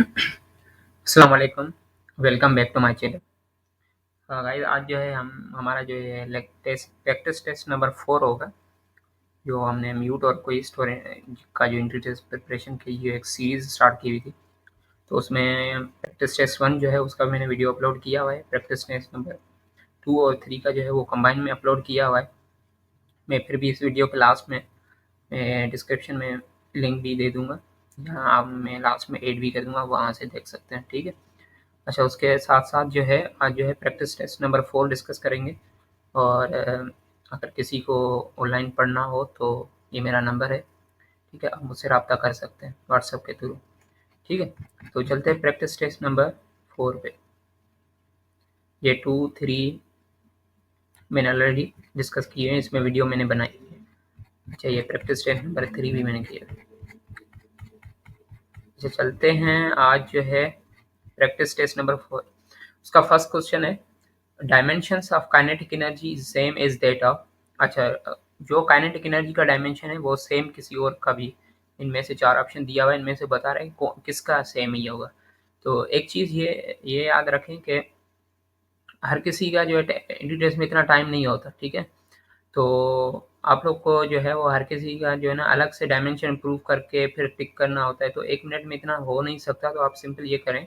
अस्सलाम वालेकुम, welcome back to my channel. Guys आज जो है हम हमारा जो है प्रैक्टिस टेस्ट नंबर 4 होगा, जो हमने म्यूट और क्विज़ का जो एंट्री टेस्ट प्रिपरेशन की जो एक सीरीज़ स्टार्ट की हुई थी। तो उसमें प्रैक्टिस टेस्ट 1 जो है उसका मैंने वीडियो अपलोड किया हुआ है। प्रैक्टिस टेस्ट नंबर 2 और 3 का जो है वो कंबाइन में अपलोड किया हुआ है। मैं फिर भी इस वीडियो के लास्ट में डिस्क्रिप्शन में लिंक भी दे दूँगा, या मैं लास्ट में ऐड भी कर दूँगा, वहाँ से देख सकते हैं, ठीक है? अच्छा, उसके साथ-साथ जो है आज जो है प्रैक्टिस टेस्ट नंबर 4 डिस्कस करेंगे। और अगर किसी को ऑनलाइन पढ़ना हो तो ये मेरा नंबर है, ठीक है? आप मुझसे राब्ता कर सकते हैं व्हाट्सएप के थ्रू, ठीक है? तो चलते हैं प्रैक्टिस टेस्ट नंबर 4 पे। ये 2, 3 मैंने ऑलरेडी डिस्कस किए हैं, इसमें वीडियो मैंने बनाई है। अच्छा, ये प्रैक्टिस टेस्ट नंबर 3 भी मैंने किया है। अच्छा, चलते हैं आज जो है प्रैक्टिस टेस्ट नंबर 4। उसका फर्स्ट क्वेश्चन है, dimensions of kinetic energy is same as that of. अच्छा, जो काइनेटिक एनर्जी का डायमेंशन है वो सेम किसी और का भी, इनमें से 4 ऑप्शन दिया हुआ है, इनमें से बता रहे हैं किसका सेम ही होगा। तो एक चीज़ ये याद रखें कि हर किसी का जो है एंट्री टेस्ट में इतना टाइम नहीं होता, ठीक है? तो आप लोग को जो है वो हर किसी का जो है ना अलग से डायमेंशन प्रूव करके फिर टिक करना होता है, तो 1 मिनट में इतना हो नहीं सकता। तो आप सिंपल ये करें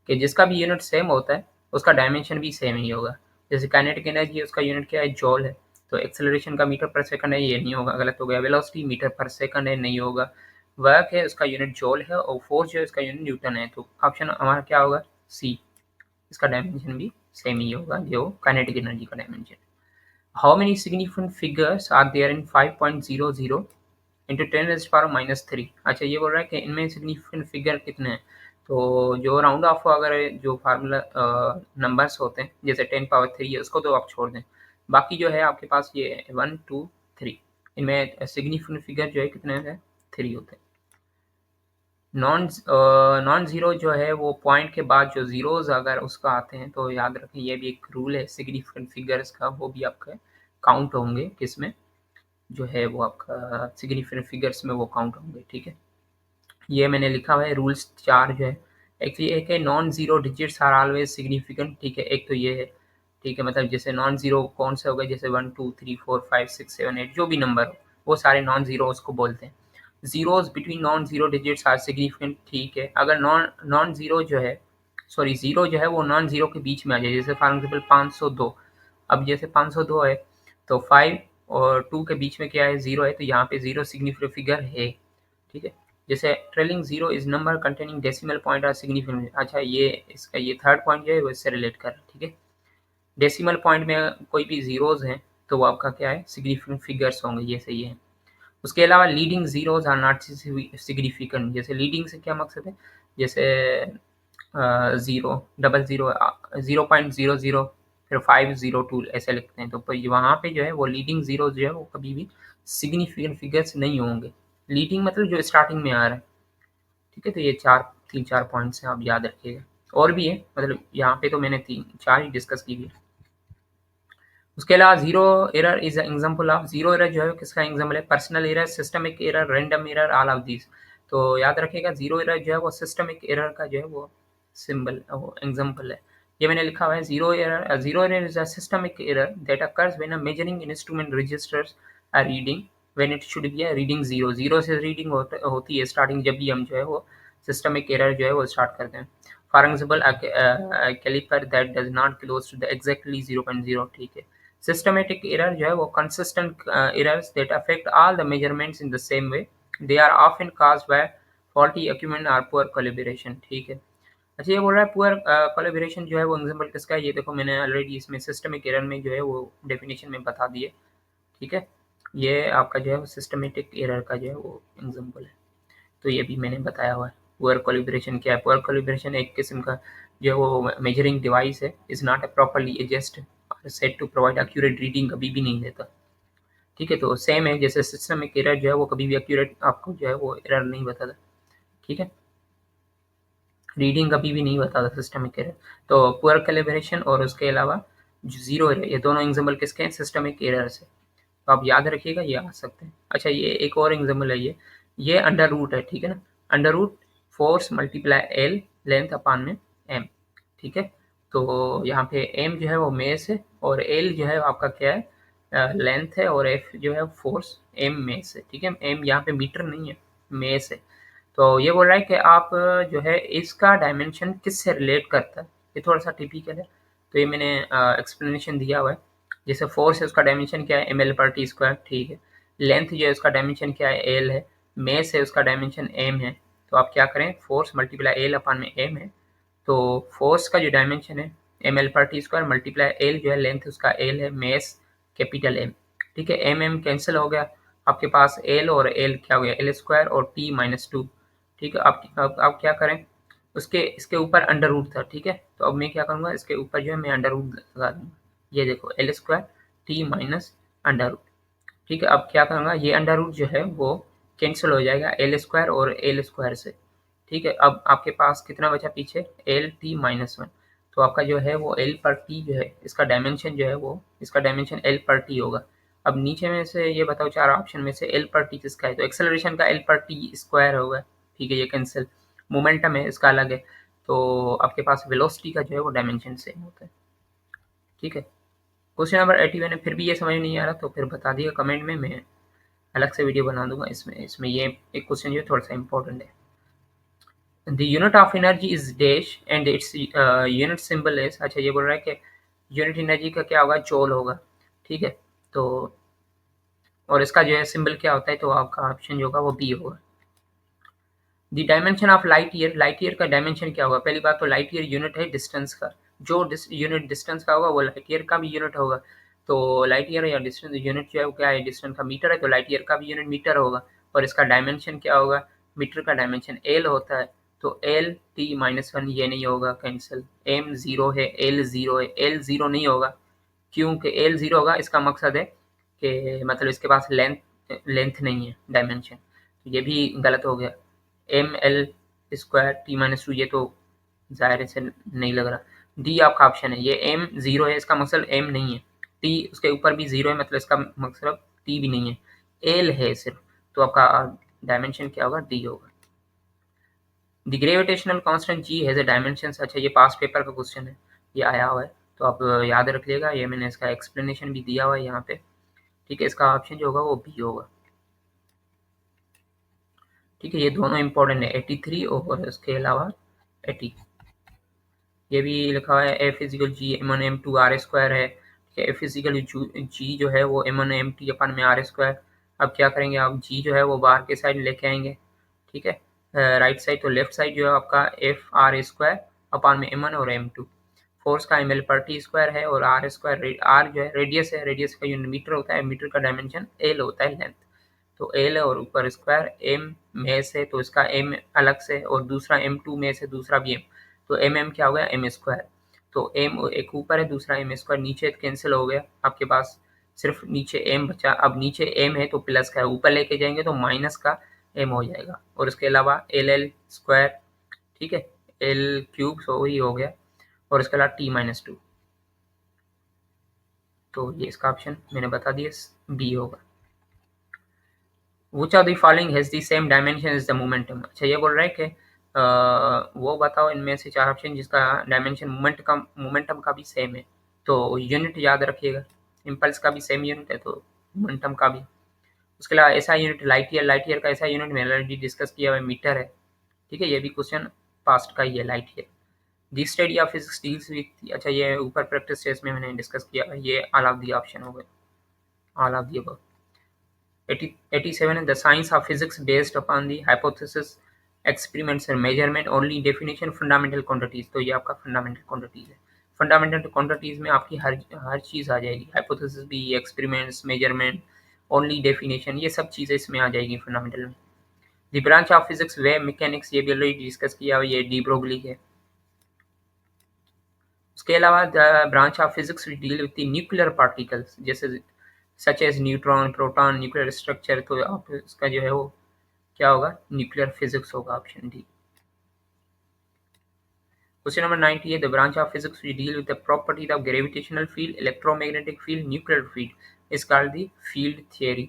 कि जिसका भी यूनिट सेम होता है, उसका डायमेंशन भी सेम ही होगा। जैसे काइनेटिक एनर्जी है, उसका यूनिट क्या है? जॉल है। तो एक्सेलरेशन का मीटर पर सेकंड है, ये नहीं होगा, गलत हो गया। वेलोसिटी मीटर पर सेकंड है, नहीं होगा। वर्क है, उसका यूनिट जॉल है, और फोर्स जो है उसका यूनिट न्यूटन है। तो ऑप्शन हमारा क्या होगा? सी। इसका डायमेंशन भी सेम ही होगा जो काइनेटिक एनर्जी का dimension. How many significant figures are there in 5.00 into 10⁻³ अच्छा, ये बोल रहा है कि इनमें सिग्निफिकेंट फिगर कितने हैं। तो जो राउंड ऑफ अगर जो फार्मूला नंबर्स होते हैं, जैसे 10⁻³ है, उसको तो आप छोड़ दें। बाकी जो है आपके पास ये 1, 2, 3, इनमें सिग्निफिकेंट फिगर जो है कितने हैं? 3 होते हैं। नॉन ज़ीरो जो है वो पॉइंट के बाद जो ज़ीरोज़ अगर उसका आते हैं, तो याद रखें ये भी एक रूल है सिग्निफिकेंट फिगर्स का, वो भी आपका काउंट होंगे किसमें, जो है वो आपका सिग्निफिकेंट फिगर्स में वो काउंट होंगे, ठीक है? ये मैंने लिखा हुआ है रूल्स 4 जो है। एक तो ये है कि non zero digits are always significant, ठीक है? एक तो ये है, ठीक है? मतलब जैसे नॉन ज़ीरो कौन से हो गए, जैसे 1, 2, 3, 4, 5, 6, 7, 8 जो भी नंबर हो, वो सारे नॉन ज़ीरो उसको बोलते हैं। Zeros between non zero digits are significant, ठीक है? अगर नॉन नॉन ज़ीरो जो है, सॉरी ज़ीरो जो है वो नॉन ज़ीरो के बीच में आ जाए, जैसे फॉर एग्ज़ाम्पल 502। अब जैसे 502 है, तो 5 और 2 के बीच में क्या है? ज़ीरो है, तो यहाँ पे ज़ीरो सिग्निफिकेंट फिगर है, ठीक है? जैसे trailing zero is number containing decimal point are significant. अच्छा, ये इसका ये थर्ड पॉइंट जो है वो इससे रिलेट कर रहा है, ठीक है? डेसिमल पॉइंट में कोई भी ज़ीरोज़ हैं, तो वो आपका क्या है? सिग्निफिकेंट फिगर्स होंगे, ये सही है। उसके अलावा leading zeros are not significant. जैसे लीडिंग से क्या मकसद है? जैसे 0, डबल ज़ीरो, 0.00, फिर 502 ऐसे लिखते हैं, तो वहाँ पे जो है वो लीडिंग ज़ीरो जो है वो कभी भी सिग्निफिकेंट फिगर्स नहीं होंगे। लीडिंग मतलब जो स्टार्टिंग में आ रहा है, ठीक है? तो ये 3-4 पॉइंट्स हैं, आप याद रखिएगा। और भी है, मतलब यहाँ पे तो मैंने 3-4 ही डिस्कस की है। उसके अलावा zero error is example of, zero error जो है किसका एग्जांपल है? Personal error, systemic error, random error, all of these. तो याद रखिएगा ज़ीरो एरर जो है वो सिस्टमिक एरर का जो है वो सिंबल वो एग्जांपल है। ये मैंने लिखा हुआ है, zero error is a systemic error that occurs when a measuring instrument registers a reading when it should be a reading zero. Zero से रीडिंग होती है स्टार्टिंग, जब भी हम जो है वो सिस्टमिक एरर जो है वो स्टार्ट करते हैं। For example a caliper that does not close to the exactly 0.0, ठीक है? सिस्टमेटिक एरर जो है वो consistent errors that affect all the measurements in the same way, they are often caused by faulty equipment और poor calibration, ठीक है? अच्छा, ये बोल रहा है पुअर कैलिब्रेशन जो है वो एग्जांपल किसका है? ये देखो मैंने ऑलरेडी इसमें सिस्टमिक एरर में जो है वो डेफिनेशन में बता दिए, ठीक है? ये आपका जो है वो सिस्टमेटिक एरर का जो है वो एग्जांपल है, तो ये भी मैंने बताया हुआ है। पुअर कैलिब्रेशन क्या है? पुअर कैलिब्रेशन एक किस्म का जो है वो मेजरिंग डिवाइस है, is not a properly adjust और set to provide accurate reading, कभी भी नहीं देता, ठीक है? तो सेम है, जैसे सिस्टम में एरर जो है वो कभी भी एक्यूरेट आपको जो है वो एरर नहीं बताता, ठीक है? रीडिंग कभी भी नहीं बताता सिस्टमिक एरर। तो पुअर कैलिब्रेशन और उसके अलावा जो ज़ीरो एरर, ये दोनों एग्जांपल किसके हैं? सिस्टमिक एरर से। तो आप याद रखिएगा, ये आ सकते हैं। अच्छा, ये एक और एग्जांपल है, ये अंडर रूट है, ठीक है ना? Under root force multiply L length upon में एम, ठीक है। तो यहाँ पे एम जो है वो मेस है और एल जो है आपका क्या है, लेंथ है, और एफ जो है फोर्स एम मेस है, ठीक है। एम यहाँ पे मीटर नहीं है, मेस है। तो ये बोल रहा है कि आप जो है इसका डायमेंशन किससे रिलेट करता है, ये थोड़ा सा टिपिकल है। तो ये मैंने एक्सप्लेनेशन दिया हुआ है। जैसे फोर्स है उसका डायमेंशन क्या है, एम एल पर टी स्क्वायर, ठीक है। लेंथ जो है उसका डायमेंशन क्या है, एल है। मेस है उसका डायमेंशन एम है। तो आप क्या करें, फोर्स मल्टीप्लाई एल अपान में एम है। तो फोर्स का जो डायमेंशन है एम एल पर टी स्क्वायर मल्टीप्लाई एल जो है लेंथ उसका एल है, मेस कैपिटल एम, ठीक है। एम एम कैंसिल हो गया, आपके पास एल और एल क्या हो गया, एल स्क्वायर और टी माइनस टू, ठीक है। आप क्या करें, उसके इसके ऊपर अंडर रूट था, ठीक है। तो अब मैं क्या करूँगा, इसके ऊपर जो है मैं अंडर रूट लगा दूँगा। ये देखो L square T minus under root, ठीक है। अब क्या करूँगा, ये अंडर रूट जो है वो कैंसिल हो जाएगा एल स्क्वायर और एल स्क्वायर से, ठीक है। अब आपके पास कितना बचा पीछे, एल टी माइनस वन। तो आपका जो है वो एल पर टी जो है इसका डायमेंशन जो है वो इसका डायमेंशन एल पर टी होगा। अब नीचे में से ये बताओ चार ऑप्शन में से एल पर टी किसका है, तो एक्सेलरेशन का एल पर टी स्क्वायर होगा, ठीक है, ये कैंसिल। मोमेंटम है इसका अलग है। तो आपके पास वेलोसिटी का जो है वो डायमेंशन सेम होता है, ठीक है। क्वेश्चन नंबर 81 है, फिर भी ये समझ नहीं आ रहा तो फिर बता दिएगा कमेंट में, मैं अलग से वीडियो बना दूंगा इसमें। ये एक क्वेश्चन जो है थोड़ा सा इंपॉर्टेंट है। The unit of energy is dash and its unit symbol is, अच्छा ये बोल रहा है कि यूनिट एनर्जी का क्या होगा, जूल होगा, ठीक है। तो और इसका जो है सिंबल क्या होता है, तो आपका ऑप्शन जो होगा वो बी होगा। The dimension of light year का डायमेंशन क्या होगा, पहली बात तो लाइट ईयर यूनिट है डिस्टेंस का, जो यूनिट डिस्टेंस का होगा वो लाइट ईयर का भी यूनिट होगा। तो लाइट ईयर या डिस्टेंस यूनिट जो है वो क्या है, डिस्टेंस का मीटर है, तो लाइट ईयर का भी यूनिट मीटर होगा। और इसका डायमेंशन क्या होगा, मीटर का डायमेंशन एल होता है। तो एल टी माइनस वन ये नहीं होगा, कैंसिल। एम जीरो है, एल जीरो है, एल जीरो नहीं होगा, क्योंकि एल जीरो होगा इसका मकसद है कि मतलब इसके पास लेंथ लेंथ नहीं है, डायमेंशन, तो ये भी गलत हो गया। M L square T minus two, ये तो ज़ाहिर से नहीं लग रहा। डी आपका ऑप्शन है, ये एम जीरो है, इसका मतलब एम नहीं है। टी उसके ऊपर भी जीरो है, मतलब इसका मतलब टी भी नहीं है, एल है सिर्फ। तो आपका डायमेंशन क्या होगा, डी होगा। The gravitational constant ji has a dimension, अच्छा ये पास पेपर का क्वेश्चन है, ये आया हुआ है, तो आप याद रख लिएगा, ये मैंने इसका एक्सप्लेनेशन भी दिया हुआ है यहाँ पे, ठीक है। इसका ऑप्शन जो होगा वो बी होगा, ठीक है। ये दोनों इंपॉर्टेंट है, 83 और इसके अलावा 80। ये भी लिखा हुआ है F is equal G M one M two R square है, ठीक है। एफ इजिकल जी जो है वो M one M T upon में आर स्क्वायर। अब क्या करेंगे आप, जी जो है वो बाहर के साइड लेके आएंगे, ठीक है, राइट साइड। तो लेफ्ट साइड जो है आपका एफ आर स्क्वायर अपान में एम वन और एम टू। फोर्स का एम एल पर टी स्क्वायर है और आर स्क्वायर, आर जो है रेडियस है, रेडियस का यूनिट मीटर होता है, मीटर का डायमेंशन एल होता है, लेंथ। तो एल है और ऊपर स्क्वायर, एम में से तो इसका एम अलग से और दूसरा एम टू में से दूसरा भी एम, तो एम एम क्या हो गया, एम स्क्वायर। तो एम एक ऊपर है, दूसरा एम स्क्वायर, नीचे कैंसिल हो गया, आपके पास सिर्फ नीचे एम बचा। अब नीचे एम है तो प्लस का है, ऊपर लेके जाएंगे तो माइनस का एम हो जाएगा। और इसके अलावा एल एल स्क्वायर, ठीक है, एल क्यूब सो ही हो गया, और इसके अलावा टी माइनस टू। तो ये इसका ऑप्शन मैंने बता दिया, बी होगा। Which of the following has the same dimension as the momentum, अच्छा ये बोल रहा है कि वो बताओ इनमें से चार ऑप्शन जिसका डायमेंशन मोमेंटम का भी सेम है। तो यूनिट याद रखिएगा, इम्पल्स का भी सेम यूनिट है तो मोमेंटम का भी। उसके अलावा ऐसा यूनिट लाइट ईयर का ऐसा यूनिट मैंने ऑलरेडी डिस्कस किया हुआ मीटर है, ठीक है। ये भी क्वेश्चन पास्ट का ही है, light year. This study of physics deals with, अच्छा ये ऊपर प्रैक्टिस टेस्ट में मैंने डिस्कस किया, ये ऑल ऑफ दी ऑप्शन हो गए, all of the above. 87 is the science of physics based upon the hypothesis, experiments and measurement, only definition fundamental quantities। तो ये आपका फंडामेंटल क्वांटिटीज है। फंडामेंटल क्वांटिटीज में आपकी हर चीज़ आ जाएगी, हाइपोथेसिस भी, एक्सपेरिमेंट्स, मेजरमेंट, ओनली डेफिनेशन, ये सब चीज़ें इसमें आ जाएगी फंडामेंटल में। The branch of physics way mechanics, ये भी ऑलरेडी डिस्कस किया हुआ, ये डी ब्रोगली है। उसके अलावा the branch of physics deal with the nuclear particles, जैसे such as neutron, proton, nuclear structure. तो आप इसका जो है वो क्या होगा, न्यूक्लियर फिजिक्स होगा, ऑप्शन डी। क्वेश्चन नंबर 90 है, the branch of physics which deal with the property of gravitational field, electromagnetic field, nuclear field, is called the field theory.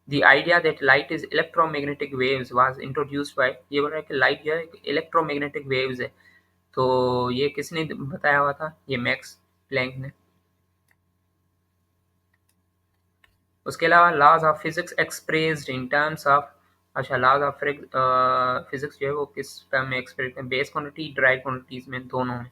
The idea that light is electromagnetic waves was introduced by, ये बोल रहा है कि light जो है electromagnetic waves है, तो ये किसने बताया हुआ था? ये मैक्स प्लैंक ने। उसके अलावा laws of physics expressed in terms of, अच्छा लॉज ऑफ फिजिक्स जो है वो किस टर्म में एक्सप्रेस करते हैं? बेस क्वांटिटी, ड्राई क्वांटिटीज में, दोनों में।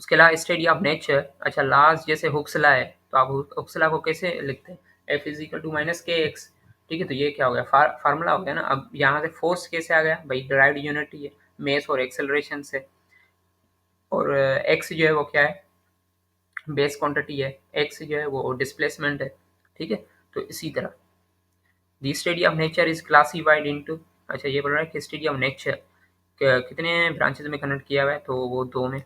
उसके अलावा स्टडी ऑफ नेचर, अच्छा लॉज जैसे हुक्स लॉ है, तो आप हुक्स लॉ को कैसे लिखते हैं? F is equal to minus K X. ठीक है, तो ये क्या हो गया? फार्मूला हो गया ना। अब यहाँ से फोर्स कैसे आ गया भाई? डिराइव्ड यूनिट ही है, मेस और एक्सेलरेशन से। और एक्स जो है वो क्या है? बेस क्वांटिटी है। एक्स जो है वो डिस्प्लेसमेंट है। ठीक है, तो इसी तरह the study of nature is classified into, अच्छा ये बोल रहा है कि स्टडी ऑफ नेचर कितने ब्रांचेज में कन्वर्ट किया हुआ है? तो वो दो में।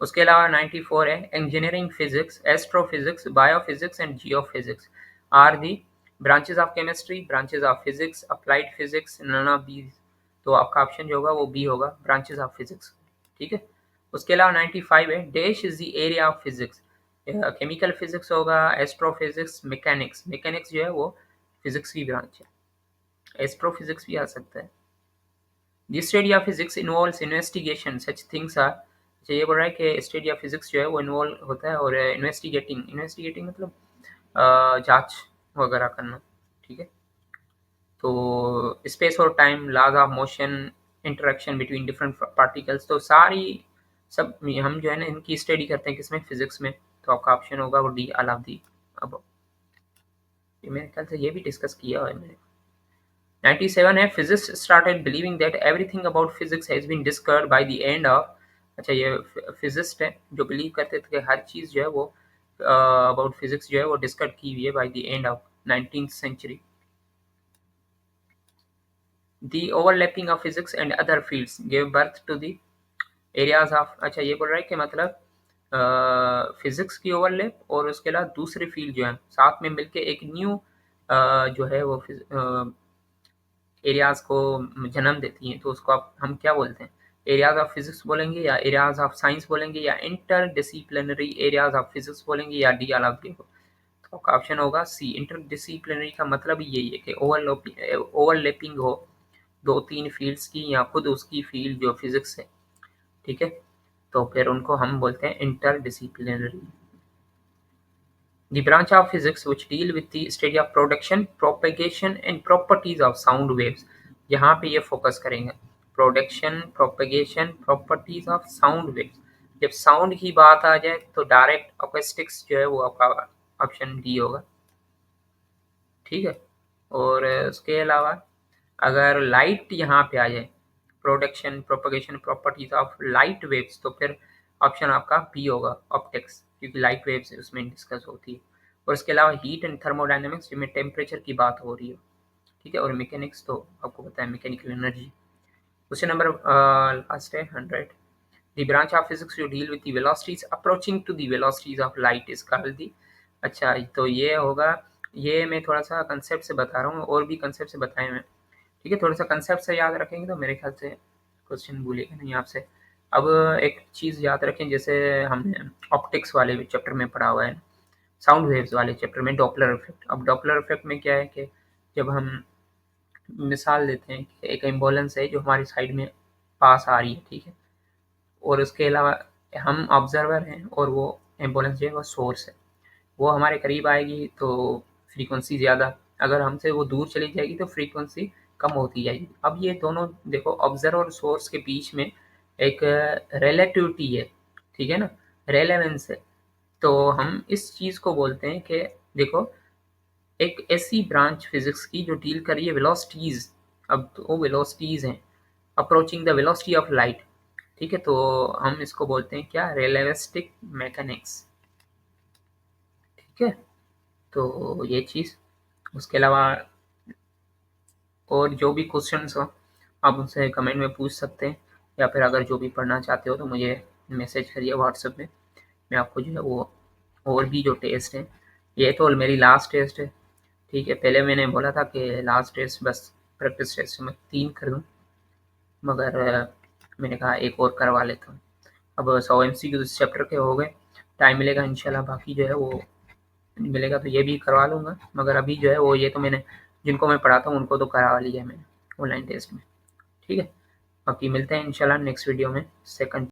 उसके अलावा 94 है engineering physics, astrophysics, biophysics and geophysics are the branches of chemistry, branches of physics, applied physics, none of these. तो आपका ऑप्शन जो होगा वो बी होगा, ब्रांचेज ऑफ फिजिक्स। ठीक है। उसके अलावा 95 है dash is the area of physics, chemical physics होगा, एस्ट्रोफिजिक्स, मैकेनिक्स। मैकेनिक्स जो है वो फिजिक्स की ब्रांच है, एस्ट्रोफिजिक्स भी आ सकता है। The study of physics involves investigation such things are, अच्छा ये बोल रहा है कि स्टडी ऑफ फिजिक्स जो है वो इन्वॉल्व होता है और इन्वेस्टिगेटिंग, इन्वेस्टिगेटिंग मतलब जांच वगैरह करना। ठीक है, तो स्पेस और time, laws of motion, interaction between different particles, तो सारी सब हम जो है ना इनकी स्टडी करते हैं किसमें? फिजिक्स में। तो आपका ऑप्शन होगा वो डी, ऑल ऑफ दी। अब ये मेरे ख्याल से ये भी डिस्कस किया हुआ है मैंने। 97 है physicists started believing that everything about physics has been discovered by the end of, अच्छा ये फिजिस्ट है जो बिलीव करते थे कि हर चीज़ जो है वो अबाउट फिजिक्स जो है वो डिस्कवर की हुई है by the end of 19th century. The overlapping of physics and other fields give birth to the areas of, अच्छा ये बोल रहा है कि मतलब फिजिक्स की ओवरलैप और उसके अलावा दूसरे फील्ड जो है साथ में मिलके एक न्यू जो है वो एरियाज को जन्म देती हैं, तो उसको आप हम क्या बोलते हैं? एरियाज ऑफ फिजिक्स बोलेंगे या एरियाज ऑफ साइंस बोलेंगे या inter disciplinary areas of physics बोलेंगे या डी ऑल ऑफ दी? तो आपका ऑप्शन होगा सी, इंटर डिसिप्लिनरी का मतलब ही यही है कि ओवरलैपिंग हो दो तीन फील्ड्स की या खुद उसकी फील्ड जो फिजिक्स है। ठीक है, तो फिर उनको हम बोलते हैं inter disciplinary. The branch of physics which deal with the study of production, propagation and properties of sound waves, यहाँ पे ये फोकस करेंगे। Production, propagation, properties of sound waves. जब साउंड की बात आ जाए तो डायरेक्ट अकोस्टिक्स जो है वो आपका ऑप्शन डी होगा। ठीक है, और उसके अलावा अगर लाइट यहाँ पे आ जाए, production, propagation, properties of light waves, तो फिर ऑप्शन आपका बी होगा, ऑप्टिक्स, क्योंकि लाइट वेव्स उसमें डिस्कस होती है। और इसके अलावा हीट एंड थर्मोडायनेमिक्स जिसमें टेम्परेचर की बात हो रही है। ठीक है, और मैकेनिक्स तो आपको पता है, mechanical energy. Question number last है 100। द ब्रांच ऑफ फिजिक्स जो deal with the velocities approaching to the velocities of light is called the, अच्छा तो ये होगा, ये मैं थोड़ा सा कंसेप्ट से बता रहा हूँ, और भी कंसेप्ट से बताए मैं। ठीक है, थोड़ा सा कंसेप्ट से याद रखेंगे तो मेरे ख्याल से क्वेश्चन भूलेगा नहीं आपसे। अब एक चीज़ याद रखें, जैसे हमने ऑप्टिक्स वाले चैप्टर में पढ़ा हुआ है, साउंड वेव्स वाले चैप्टर में डॉपलर इफेक्ट। अब डॉपलर इफेक्ट में क्या है कि जब हम मिसाल देते हैं कि एक एम्बुलेंस है जो हमारी साइड में पास आ रही है, ठीक है, और उसके अलावा हम ऑब्जर्वर हैं और वो एम्बुलेंस जो है वो सोर्स है, वो हमारे करीब आएगी तो फ्रीक्वेंसी ज़्यादा, अगर हमसे वो दूर चली जाएगी तो फ्रीक्वेंसी कम होती जाएगी। अब ये दोनों देखो, ऑब्जर्वर और सोर्स के बीच में एक रिलेटिविटी है, ठीक है ना, रेलेवेंस है। तो हम इस चीज़ को बोलते हैं कि देखो, एक ऐसी ब्रांच फिजिक्स की जो डील कर रही है वेलोसिटीज़। अब तो वो वेलोसिटीज़ हैं approaching the velocity of light. ठीक है, तो हम इसको बोलते हैं क्या? Relativistic mechanics. ठीक है, तो ये चीज़। उसके अलावा और जो भी क्वेश्चंस हो आप उनसे कमेंट में पूछ सकते हैं, या फिर अगर जो भी पढ़ना चाहते हो तो मुझे मैसेज करिए व्हाट्सएप में, मैं आपको जो है वो और भी जो टेस्ट है, ये तो मेरी लास्ट टेस्ट है। ठीक है, पहले मैंने बोला था कि लास्ट टेस्ट बस प्रैक्टिस टेस्ट में 3 कर दूँ, मगर मैंने कहा एक और करवा लेता हूँ। अब 100 MCQ इस चैप्टर के हो गए, टाइम मिलेगा इंशाल्लाह, बाकी जो है वो मिलेगा तो ये भी करवा लूँगा, मगर अभी जो है वो ये तो मैंने जिनको मैं पढ़ाता हूँ उनको तो करवा लिया है मैंने ऑनलाइन टेस्ट में। ठीक है, बाकी मिलते हैं इंशाल्लाह नेक्स्ट वीडियो में सेकंड